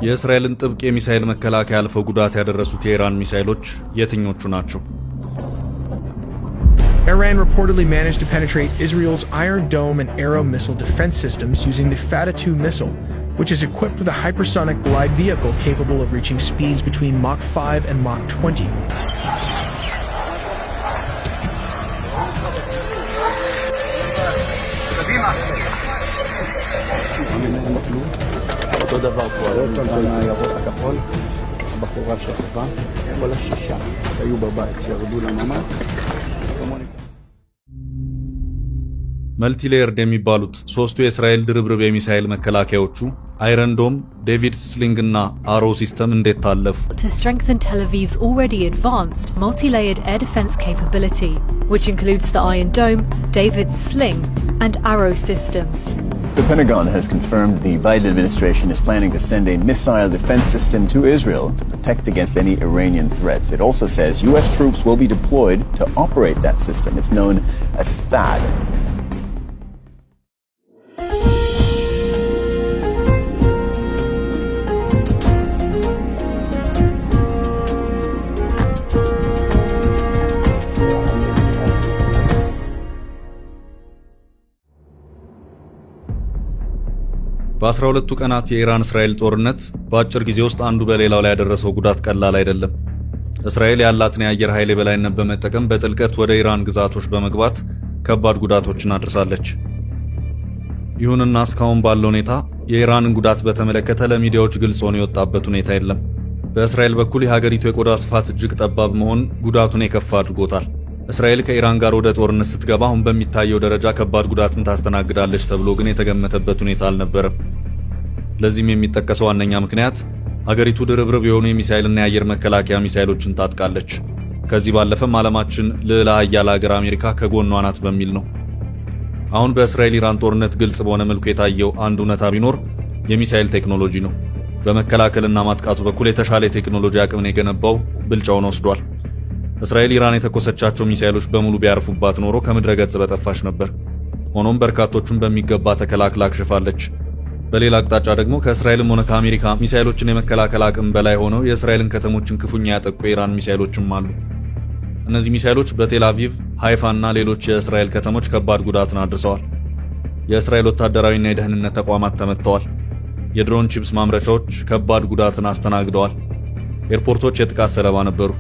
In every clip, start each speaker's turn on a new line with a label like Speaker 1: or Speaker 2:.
Speaker 1: የእስራኤልን ጥብቅ የሚሳኤል መከላከያ አልፈው ጉዳት ያደረሱት የኢራን ሚሳኤሎች የትኞቹ ናቸው?
Speaker 2: Iran reportedly managed to penetrate Israel's Iron Dome and Arrow missile defense systems using the Fatah-2 missile, which is equipped with a hypersonic glide vehicle capable of reaching speeds between Mach 5 and Mach 20.
Speaker 3: אותו דבר פה, כאן הירוק הכחול, הבחורה שכבה, כל השישה שהיו בבית, שירדו לממ"ד, כמוני.
Speaker 1: መልቲሌየርድ የሚባሉት ሶስቱ የእስራኤል ድርብርብ የሚሳኤል መከላከያዎቹ አይረን ዶም፣ ዴቪድ ስሊንግ እና አሮ ሲስተም እንዴት ታለፉ?
Speaker 4: To strengthen Tel Aviv's already advanced multi-layered air defense capability, which includes the Iron Dome, David Sling, and Arrow systems.
Speaker 5: The Pentagon has confirmed the Biden administration is planning to send a missile defense system to Israel to protect against any Iranian threats. It also says U.S. troops will be deployed to operate that system. It's known as THAAD.
Speaker 1: በ12ቱ ቀናት የኢራን እስራኤል ጦርነት በአጭር ጊዜ ውስጥ አንዱ በሌላው ላይ ያደረሰው ጉዳት ቀላል አይደለም። እስራኤል ያላትን የአየር ኃይል የበላይነት በመጠቀም በጥልቀት ወደ ኢራን ግዛቶች በመግባት ከባድ ጉዳቶችን አድርሳለች። ይሁንና እስካሁን ባለው ሁኔታ የኢራንን ጉዳት በተመለከተ ለሚዲያዎች ግልጽ ሆኖ የወጣበት ሁኔታ የለም። በእስራኤል በኩል የሀገሪቱ የቆዳ ስፋት እጅግ ጠባብ መሆን ጉዳቱን የከፋ አድርጎታል። እስራኤል ከኢራን ጋር ወደ ጦርነት ስትገባ አሁን በሚታየው ደረጃ ከባድ ጉዳትን ታስተናግዳለች ተብሎ ግን የተገመተበት ሁኔታ አልነበረም። ለዚህም የሚጠቀሰው ዋነኛ ምክንያት ሀገሪቱ ድርብርብ የሆኑ የሚሳኤልና የአየር መከላከያ ሚሳኤሎችን ታጥቃለች። ከዚህ ባለፈም ዓለማችን ልዕለ ኃያል ሀገር አሜሪካ ከጎኗ ናት በሚል ነው። አሁን በእስራኤል ኢራን ጦርነት ግልጽ በሆነ መልኩ የታየው አንድ እውነታ ቢኖር የሚሳኤል ቴክኖሎጂ ነው። በመከላከልና ማጥቃቱ በኩል የተሻለ የቴክኖሎጂ አቅምን የገነባው ብልጫውን ወስዷል። እስራኤል ኢራን የተኮሰቻቸው ሚሳኤሎች በሙሉ ቢያርፉባት ኖሮ ከምድረ ገጽ በጠፋች ነበር። ሆኖም በርካቶቹን በሚገባ ተከላክላ አክሽፋለች። በሌላ አቅጣጫ ደግሞ ከእስራኤልም ሆነ ከአሜሪካ ሚሳኤሎችን የመከላከል አቅም በላይ ሆነው የእስራኤልን ከተሞችን ክፉኛ ያጠቁ የኢራን ሚሳኤሎችም አሉ። እነዚህ ሚሳኤሎች በቴል አቪቭ፣ ሃይፋ እና ሌሎች የእስራኤል ከተሞች ከባድ ጉዳትን አድርሰዋል። የእስራኤል ወታደራዊና የደህንነት ተቋማት ተመትተዋል። የድሮን ቺፕስ ማምረቻዎች ከባድ ጉዳትን አስተናግደዋል። ኤርፖርቶች የጥቃት ሰለባ ነበሩ።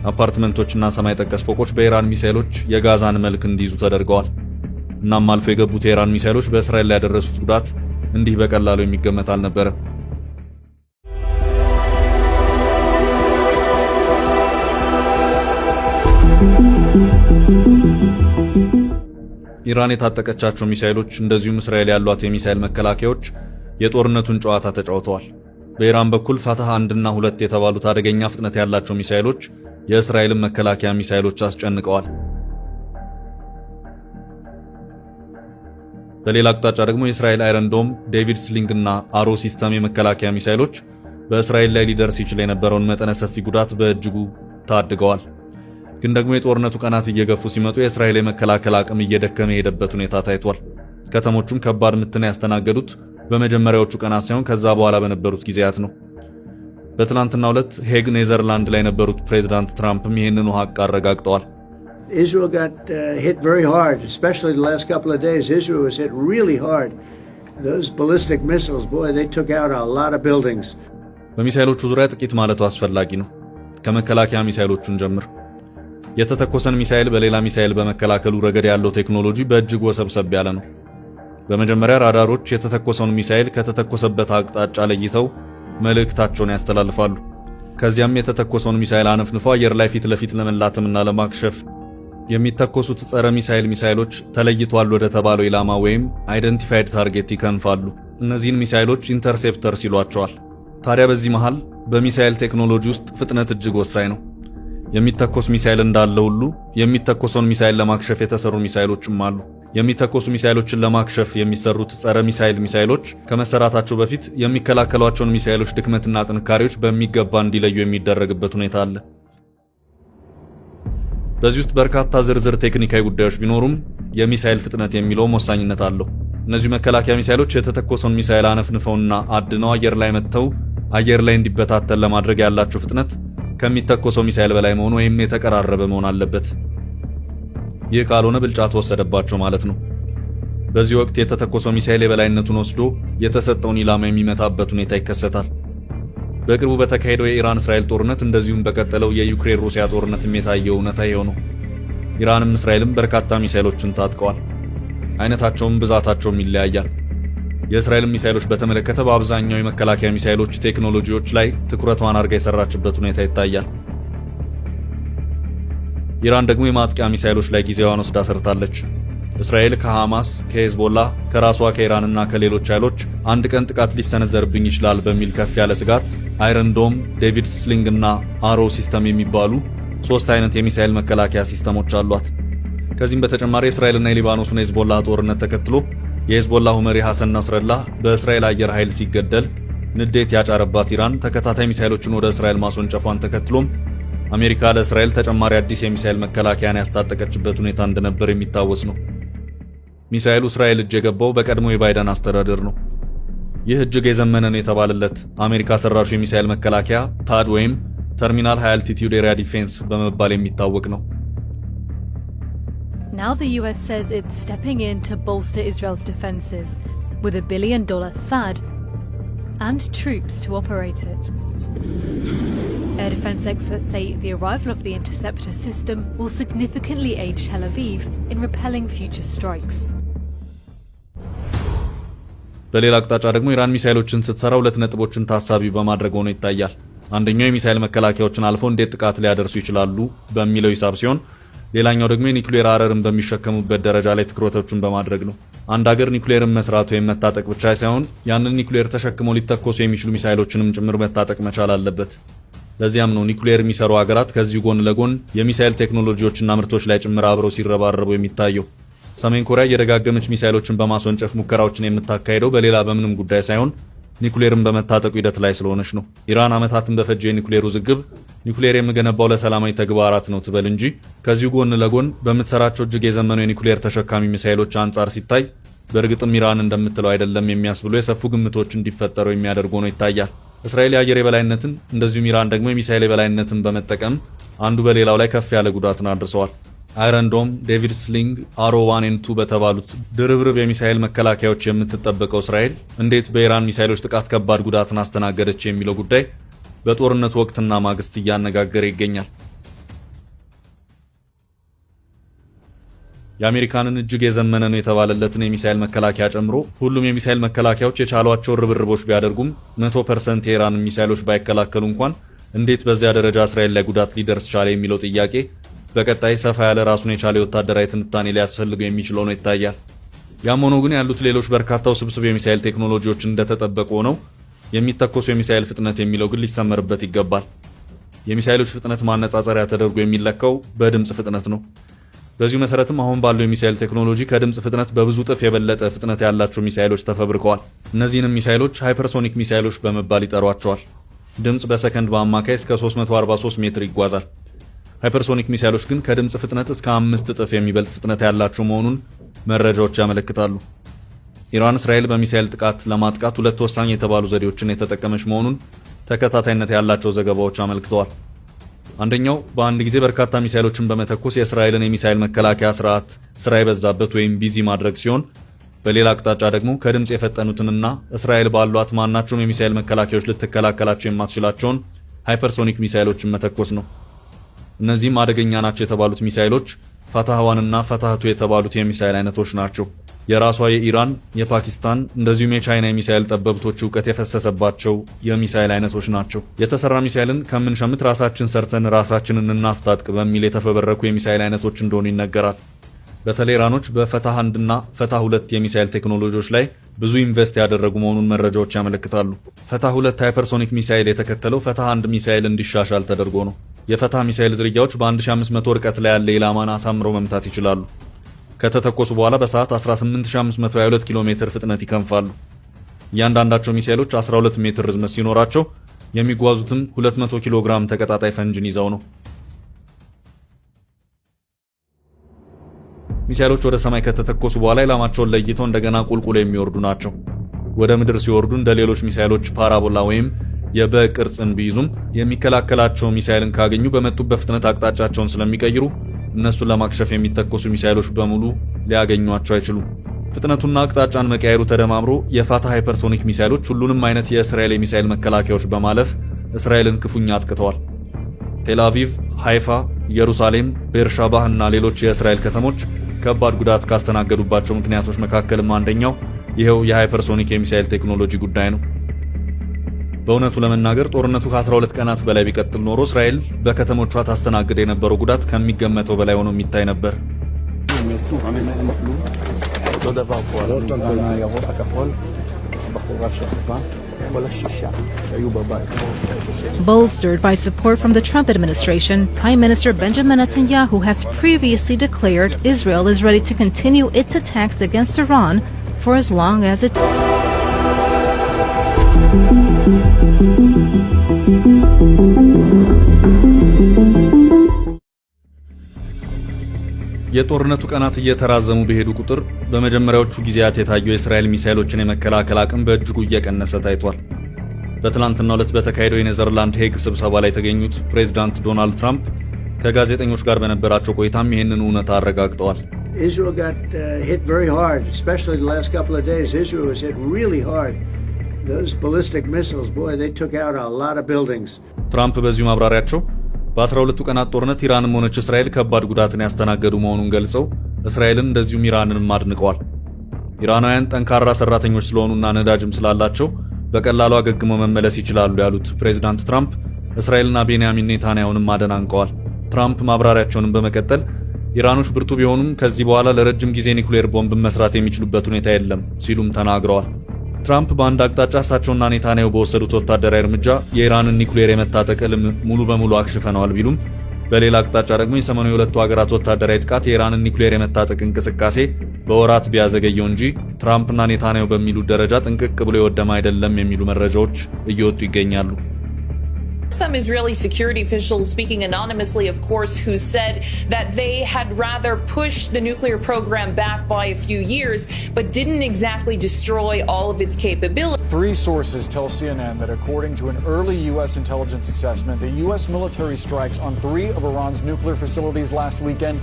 Speaker 1: አፓርትመንቶችና ሰማይ ጠቀስ ፎቆች በኢራን ሚሳኤሎች የጋዛን መልክ እንዲይዙ ተደርገዋል። እናም አልፎ የገቡት የኢራን ሚሳኤሎች በእስራኤል ላይ ያደረሱት ጉዳት እንዲህ በቀላሉ የሚገመት አልነበረም። ኢራን የታጠቀቻቸው ሚሳኤሎች እንደዚሁም እስራኤል ያሏት የሚሳኤል መከላከያዎች የጦርነቱን ጨዋታ ተጫውተዋል። በኢራን በኩል ፋታህ 1 እና 2 የተባሉት አደገኛ ፍጥነት ያላቸው ሚሳኤሎች የእስራኤልን መከላከያ ሚሳኤሎች አስጨንቀዋል። በሌላ አቅጣጫ ደግሞ የእስራኤል አይረን ዶም፣ ዴቪድ ስሊንግ እና አሮ ሲስተም የመከላከያ ሚሳኤሎች በእስራኤል ላይ ሊደርስ ይችል የነበረውን መጠነ ሰፊ ጉዳት በእጅጉ ታድገዋል። ግን ደግሞ የጦርነቱ ቀናት እየገፉ ሲመጡ የእስራኤል የመከላከል አቅም እየደከመ የሄደበት ሁኔታ ታይቷል። ከተሞቹም ከባድ ምትን ያስተናገዱት በመጀመሪያዎቹ ቀናት ሳይሆን ከዛ በኋላ በነበሩት ጊዜያት ነው። በትናንትናው ዕለት ሄግ ኔዘርላንድ ላይ የነበሩት ፕሬዝዳንት ትራምፕም ይህንኑ ሀቅ አረጋግጠዋል።
Speaker 6: Israel got hit very hard, especially the last couple of days. Israel was hit really hard. Those ballistic missiles, boy, they took out a lot of buildings.
Speaker 1: በሚሳኤሎቹ ዙሪያ ጥቂት ማለቱ አስፈላጊ ነው። ከመከላከያ ሚሳኤሎቹን ጀምር። የተተኮሰን ሚሳኤል በሌላ ሚሳኤል በመከላከሉ ረገድ ያለው ቴክኖሎጂ በእጅግ ወሰብሰብ ያለ ነው። በመጀመሪያ ራዳሮች የተተኮሰውን ሚሳኤል ከተተኮሰበት አቅጣጫ ለይተው መልእክታቸውን ያስተላልፋሉ። ከዚያም የተተኮሰውን ሚሳኤል አነፍንፈው አየር ላይ ፊት ለፊት ለመላተምና ለማክሸፍ የሚተኮሱት ጸረ ሚሳኤል ሚሳኤሎች ተለይቷል ወደ ተባለው ኢላማ ወይም አይደንቲፋይድ ታርጌት ይከንፋሉ። እነዚህን ሚሳኤሎች ኢንተርሴፕተርስ ይሏቸዋል። ታዲያ በዚህ መሃል በሚሳኤል ቴክኖሎጂ ውስጥ ፍጥነት እጅግ ወሳኝ ነው። የሚተኮስ ሚሳኤል እንዳለ ሁሉ የሚተኮሰውን ሚሳኤል ለማክሸፍ የተሰሩ ሚሳኤሎችም አሉ። የሚተኮሱ ሚሳኤሎችን ለማክሸፍ የሚሰሩት ጸረ ሚሳኤል ሚሳኤሎች ከመሰራታቸው በፊት የሚከላከሏቸውን ሚሳኤሎች ድክመትና ጥንካሬዎች በሚገባ እንዲለዩ የሚደረግበት ሁኔታ አለ። በዚህ ውስጥ በርካታ ዝርዝር ቴክኒካዊ ጉዳዮች ቢኖሩም የሚሳኤል ፍጥነት የሚለው ወሳኝነት አለው። እነዚህ መከላከያ ሚሳኤሎች የተተኮሰውን ሚሳኤል አነፍንፈውና አድነው አየር ላይ መተው አየር ላይ እንዲበታተን ለማድረግ ያላቸው ፍጥነት ከሚተኮሰው ሚሳኤል በላይ መሆኑ ወይም የተቀራረበ መሆን አለበት። ይህ ካልሆነ ብልጫ ተወሰደባቸው ማለት ነው። በዚህ ወቅት የተተኮሰው ሚሳኤል የበላይነቱን ወስዶ የተሰጠውን ኢላማ የሚመታበት ሁኔታ ይከሰታል። በቅርቡ በተካሄደው የኢራን እስራኤል ጦርነት እንደዚሁም በቀጠለው የዩክሬን ሩሲያ ጦርነትም የታየው እውነታ ይኸው ነው። ኢራንም እስራኤልም በርካታ ሚሳኤሎችን ታጥቀዋል። አይነታቸውም ብዛታቸውም ይለያያል። የእስራኤል ሚሳኤሎች በተመለከተ በአብዛኛው የመከላከያ ሚሳኤሎች ቴክኖሎጂዎች ላይ ትኩረቷን አድርጋ የሰራችበት ሁኔታ ይታያል። ኢራን ደግሞ የማጥቂያ ሚሳኤሎች ላይ ጊዜዋን ወስዳ ሰርታለች። እስራኤል ከሐማስ፣ ከሄዝቦላ፣ ከራሷ ከኢራንና ከሌሎች ኃይሎች አንድ ቀን ጥቃት ሊሰነዘርብኝ ይችላል በሚል ከፍ ያለ ስጋት አይረን ዶም፣ ዴቪድ ስሊንግ እና አሮ ሲስተም የሚባሉ 3 አይነት የሚሳኤል መከላከያ ሲስተሞች አሏት። ከዚህም በተጨማሪ እስራኤልና የሊባኖስን ሄዝቦላ ጦርነት ተከትሎ የሄዝቦላሁ መሪ ሐሰን ናስረላህ በእስራኤል አየር ኃይል ሲገደል ንዴት ያጫረባት ኢራን ተከታታይ ሚሳኤሎችን ወደ እስራኤል ማስወንጨፏን ተከትሎም አሜሪካ ለእስራኤል ተጨማሪ አዲስ የሚሳኤል መከላከያን ያስታጠቀችበት ሁኔታ እንደነበር የሚታወስ ነው። ሚሳኤሉ እስራኤል እጅ የገባው በቀድሞ የባይደን አስተዳደር ነው። ይህ እጅግ የዘመነ ነው የተባለለት አሜሪካ ሰራሹ የሚሳኤል መከላከያ ታድ ወይም ተርሚናል ሃይ አልቲቲዩድ ኤሪያ ዲፌንስ በመባል የሚታወቅ ነው።
Speaker 4: Now the US says it's stepping in to bolster Israel's defenses with $1 billion THAAD and troops to operate it. Air defense experts say the arrival of the interceptor system will significantly aid Tel Aviv in repelling future strikes.
Speaker 1: በሌላ አቅጣጫ ደግሞ ኢራን ሚሳኤሎችን ስትሰራ 2 ነጥቦችን ታሳቢ በማድረግ ሆኖ ይታያል። አንደኛው የሚሳኤል መከላከያዎችን አልፎ እንዴት ጥቃት ሊያደርሱ ይችላሉ በሚለው ሂሳብ ሲሆን፣ ሌላኛው ደግሞ የኒኩሌር አረርን በሚሸከሙበት ደረጃ ላይ ትኩረቶችን በማድረግ ነው። አንድ ሀገር ኒኩሌርን መስራት ወይም መታጠቅ ብቻ ሳይሆን ያንን ኒኩሌር ተሸክመው ሊተኮሱ የሚችሉ ሚሳኤሎችንም ጭምር መታጠቅ መቻል አለበት። ለዚያም ነው ኒኩሌር የሚሰሩ ሀገራት ከዚህ ጎን ለጎን የሚሳኤል ቴክኖሎጂዎችና ምርቶች ላይ ጭምር አብረው ሲረባረቡ የሚታየው። ሰሜን ኮሪያ የደጋገመች ሚሳኤሎችን በማስወንጨፍ ሙከራዎችን የምታካሄደው በሌላ በምንም ጉዳይ ሳይሆን ኒኩሌርን በመታጠቁ ሂደት ላይ ስለሆነች ነው። ኢራን ዓመታትን በፈጀ የኒኩሌር ውዝግብ ኒኩሌር የምገነባው ለሰላማዊ ተግባራት ነው ትበል እንጂ ከዚሁ ጎን ለጎን በምትሰራቸው እጅግ የዘመኑ የኒኩሌር ተሸካሚ ሚሳኤሎች አንጻር ሲታይ በእርግጥም ኢራን እንደምትለው አይደለም የሚያስብሉ የሰፉ ግምቶች እንዲፈጠሩ የሚያደርጉ ነው ይታያል። እስራኤል የአየር የበላይነትን እንደዚሁም ኢራን ደግሞ የሚሳኤል የበላይነትን በመጠቀም አንዱ በሌላው ላይ ከፍ ያለ ጉዳትን አድርሰዋል። አይረን ዶም፣ ዴቪድ ስሊንግ፣ አሮ 1 and 2 በተባሉት ድርብርብ የሚሳኤል መከላከያዎች የምትጠበቀው እስራኤል እንዴት በኢራን ሚሳኤሎች ጥቃት ከባድ ጉዳትን አስተናገደች የሚለው ጉዳይ በጦርነቱ ወቅትና ማግስት እያነጋገረ ይገኛል። የአሜሪካንን እጅግ የዘመነ ነው የተባለለትን የሚሳኤል መከላከያ ጨምሮ ሁሉም የሚሳኤል መከላከያዎች የቻሏቸው ርብርቦች ቢያደርጉም 100% የኢራን ሚሳኤሎች ባይከላከሉ እንኳን እንዴት በዚያ ደረጃ እስራኤል ላይ ጉዳት ሊደርስ ቻለ የሚለው ጥያቄ በቀጣይ ሰፋ ያለ ራሱን የቻለ ወታደራዊ ትንታኔ ሊያስፈልገው የሚችለው ነው ይታያል። ያም ሆኖ ግን ያሉት ሌሎች በርካታ ውስብስብ የሚሳኤል ቴክኖሎጂዎች እንደተጠበቁ ነው የሚተኮሱ የሚሳኤል ፍጥነት የሚለው ግን ሊሰመርበት ይገባል። የሚሳኤሎች ፍጥነት ማነጻጸሪያ ተደርጎ የሚለካው በድምጽ ፍጥነት ነው። በዚሁ መሰረትም አሁን ባለው የሚሳኤል ቴክኖሎጂ ከድምጽ ፍጥነት በብዙ ጥፍ የበለጠ ፍጥነት ያላቸው ሚሳኤሎች ተፈብርከዋል። እነዚህንም ሚሳኤሎች ሃይፐርሶኒክ ሚሳኤሎች በመባል ይጠሯቸዋል። ድምጽ በሰከንድ በአማካይ እስከ 343 ሜትር ይጓዛል። ሃይፐርሶኒክ ሚሳኤሎች ግን ከድምጽ ፍጥነት እስከ 5 እጥፍ የሚበልጥ ፍጥነት ያላቸው መሆኑን መረጃዎች ያመለክታሉ። ኢራን እስራኤል በሚሳኤል ጥቃት ለማጥቃት 2 ወሳኝ የተባሉ ዘዴዎችን የተጠቀመች መሆኑን ተከታታይነት ያላቸው ዘገባዎች አመልክተዋል። አንደኛው በአንድ ጊዜ በርካታ ሚሳኤሎችን በመተኮስ የእስራኤልን የሚሳኤል መከላከያ ስርዓት ስራ የበዛበት ወይም ቢዚ ማድረግ ሲሆን፣ በሌላ አቅጣጫ ደግሞ ከድምጽ የፈጠኑትንና እስራኤል ባሏት ማናቸውም የሚሳኤል መከላከያዎች ልትከላከላቸው የማትችላቸውን ሃይፐርሶኒክ ሚሳኤሎችን መተኮስ ነው። እነዚህም አደገኛ ናቸው የተባሉት ሚሳኤሎች ፈታህ 1 እና ፈታህ 2 የተባሉት የሚሳኤል አይነቶች ናቸው። የራሷ የኢራን፣ የፓኪስታን እንደዚሁም የቻይና የሚሳኤል ጠበብቶች ዕውቀት የፈሰሰባቸው የሚሳኤል አይነቶች ናቸው። የተሰራ ሚሳኤልን ከምንሸምት ራሳችን ሰርተን ራሳችንን እናስታጥቅ በሚል የተፈበረኩ የሚሳኤል አይነቶች እንደሆኑ ይነገራል። በተለይ ኢራኖች በፈታህ 1 እና ፈታህ 2 የሚሳኤል ቴክኖሎጂዎች ላይ ብዙ ኢንቨስት ያደረጉ መሆኑን መረጃዎች ያመለክታሉ። ፈታህ 2 ሃይፐርሶኒክ ሚሳኤል የተከተለው ፈታህ 1 ሚሳኤል እንዲሻሻል ተደርጎ ነው። የፈታህ ሚሳኤል ዝርያዎች በ1500 ርቀት ላይ ያለ ኢላማን አሳምረው መምታት ይችላሉ። ከተተኮሱ በኋላ በሰዓት 18522 ኪሎ ሜትር ፍጥነት ይከንፋሉ። እያንዳንዳቸው ሚሳኤሎች 12 ሜትር ርዝመት ሲኖራቸው የሚጓዙትም 200 ኪሎ ግራም ተቀጣጣይ ፈንጅን ይዘው ነው። ሚሳኤሎች ወደ ሰማይ ከተተኮሱ በኋላ ኢላማቸውን ለይተው እንደገና ቁልቁል የሚወርዱ ናቸው። ወደ ምድር ሲወርዱ እንደ ሌሎች ሚሳኤሎች ፓራቦላ ወይም የበ ቅርጽን ቢይዙም የሚከላከላቸው ሚሳኤልን ካገኙ በመጡበት ፍጥነት አቅጣጫቸውን ስለሚቀይሩ እነሱን ለማክሸፍ የሚተኮሱ ሚሳኤሎች በሙሉ ሊያገኟቸው አይችሉም። ፍጥነቱና አቅጣጫን መቀየሩ ተደማምሮ የፋታ ሃይፐርሶኒክ ሚሳኤሎች ሁሉንም አይነት የእስራኤል የሚሳኤል መከላከያዎች በማለፍ እስራኤልን ክፉኛ አጥቅተዋል። ቴል አቪቭ፣ ሃይፋ፣ ኢየሩሳሌም፣ ቤርሻባህ እና ሌሎች የእስራኤል ከተሞች ከባድ ጉዳት ካስተናገዱባቸው ምክንያቶች መካከልም አንደኛው ይሄው የሃይፐርሶኒክ የሚሳኤል ቴክኖሎጂ ጉዳይ ነው። በእውነቱ ለመናገር ጦርነቱ ከ12 ቀናት በላይ ቢቀጥል ኖሮ እስራኤል በከተሞቿ ታስተናግድ የነበረው ጉዳት ከሚገመተው በላይ ሆኖ የሚታይ ነበር።
Speaker 7: Bolstered by support from the Trump administration, Prime Minister Benjamin Netanyahu has previously declared Israel is ready to continue its attacks against Iran for as long as it
Speaker 1: የጦርነቱ ቀናት እየተራዘሙ በሄዱ ቁጥር በመጀመሪያዎቹ ጊዜያት የታየው የእስራኤል ሚሳኤሎችን የመከላከል አቅም በእጅጉ እየቀነሰ ታይቷል። በትላንትናው ዕለት በተካሄደው የኔዘርላንድ ሄግ ስብሰባ ላይ የተገኙት ፕሬዝዳንት ዶናልድ ትራምፕ ከጋዜጠኞች ጋር በነበራቸው ቆይታም ይህንን እውነታ አረጋግጠዋል።
Speaker 6: Israel got hit very hard, especially the last couple of days. Israel was hit really hard. Those ballistic missiles, boy, they took out a lot of buildings.
Speaker 1: ትራምፕ በዚሁ ማብራሪያቸው በ12ቱ ቀናት ጦርነት ኢራንም ሆነች እስራኤል ከባድ ጉዳትን ያስተናገዱ መሆኑን ገልጸው እስራኤልን እንደዚሁም ኢራንንም አድንቀዋል። ኢራናውያን ጠንካራ ሰራተኞች ስለሆኑና ነዳጅም ስላላቸው በቀላሉ አገግመው መመለስ ይችላሉ ያሉት ፕሬዝዳንት ትራምፕ እስራኤልና ቤንያሚን ኔታንያሁንም አደናንቀዋል። ትራምፕ ማብራሪያቸውንም በመቀጠል ኢራኖች ብርቱ ቢሆኑም ከዚህ በኋላ ለረጅም ጊዜ ኒውክሌር ቦምብ መስራት የሚችሉበት ሁኔታ የለም ሲሉም ተናግረዋል። ትራምፕ በአንድ አቅጣጫ እሳቸውና ኔታንያሁ በወሰዱት ወታደራዊ እርምጃ የኢራንን ኒውክሌር የመታጠቅ ሕልም ሙሉ በሙሉ አክሽፈነዋል ቢሉም በሌላ አቅጣጫ ደግሞ የሰሞኑ የሁለቱ ሀገራት ወታደራዊ ጥቃት የኢራንን ኒውክሌር የመታጠቅ እንቅስቃሴ በወራት ቢያዘገየው እንጂ ትራምፕና ኔታንያሁ በሚሉት ደረጃ ጥንቅቅ ብሎ የወደመ አይደለም የሚሉ መረጃዎች እየወጡ ይገኛሉ።
Speaker 8: Some Israeli security officials, speaking anonymously, of course, who said that they had rather pushed the nuclear program back by a few years, but didn't exactly destroy all of its capabilities.
Speaker 9: 3 sources tell CNN that according to an early U.S. intelligence assessment, the U.S. military strikes on 3 of Iran's nuclear facilities last weekend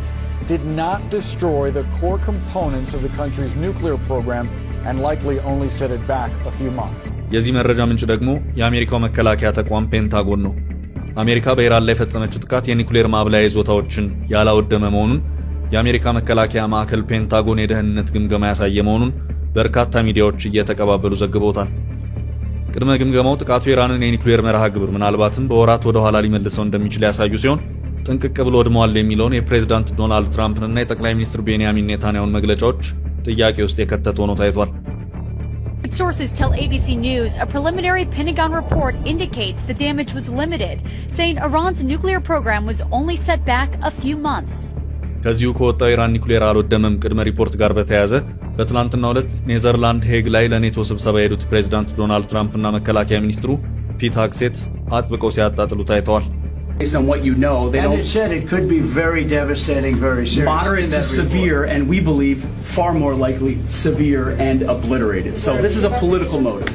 Speaker 9: did not destroy the core components of the country's nuclear program and likely only set it back a few months.
Speaker 1: የዚህ መረጃ ምንጭ ደግሞ የአሜሪካው መከላከያ ተቋም ፔንታጎን ነው። አሜሪካ በኢራን ላይ የፈጸመችው ጥቃት የኒውክሌር ማብላያ ይዞታዎችን ያላወደመ መሆኑን የአሜሪካ መከላከያ ማዕከል ፔንታጎን የደህንነት ግምገማ ያሳየ መሆኑን በርካታ ሚዲያዎች እየተቀባበሉ ዘግበውታል። ቅድመ ግምገማው ጥቃቱ የኢራንን የኒውክሌር መርሃ ግብር ምናልባትም በወራት ወደ ኋላ ሊመልሰው እንደሚችል ያሳዩ ሲሆን ጥንቅቅ ብሎ ወድመዋል የሚለውን የፕሬዝዳንት ዶናልድ ትራምፕንና የጠቅላይ ሚኒስትር ቤንያሚን ኔታንያሁን መግለጫዎች ጥያቄ ውስጥ የከተተ ሆኖ ታይቷል።
Speaker 10: Sources tell ABC News a preliminary Pentagon report indicates the damage was limited, saying Iran's nuclear program was only set back a few months.
Speaker 1: ከዚሁ ከወጣው ኢራን ኒውክሌር አልወደመም ቅድመ ሪፖርት ጋር በተያያዘ በትላንትናው ዕለት ኔዘርላንድ ሄግ ላይ ለኔቶ ስብሰባ የሄዱት ፕሬዝዳንት ዶናልድ ትራምፕ እና መከላከያ ሚኒስትሩ ፒት ሄግሴት አጥብቀው ሲያጣጥሉ ታይተዋል።
Speaker 11: Based on what you know,
Speaker 6: and it said it could be very devastating, very serious.
Speaker 11: Moderate to severe, and we believe far more likely severe and obliterated. So this is a political motive.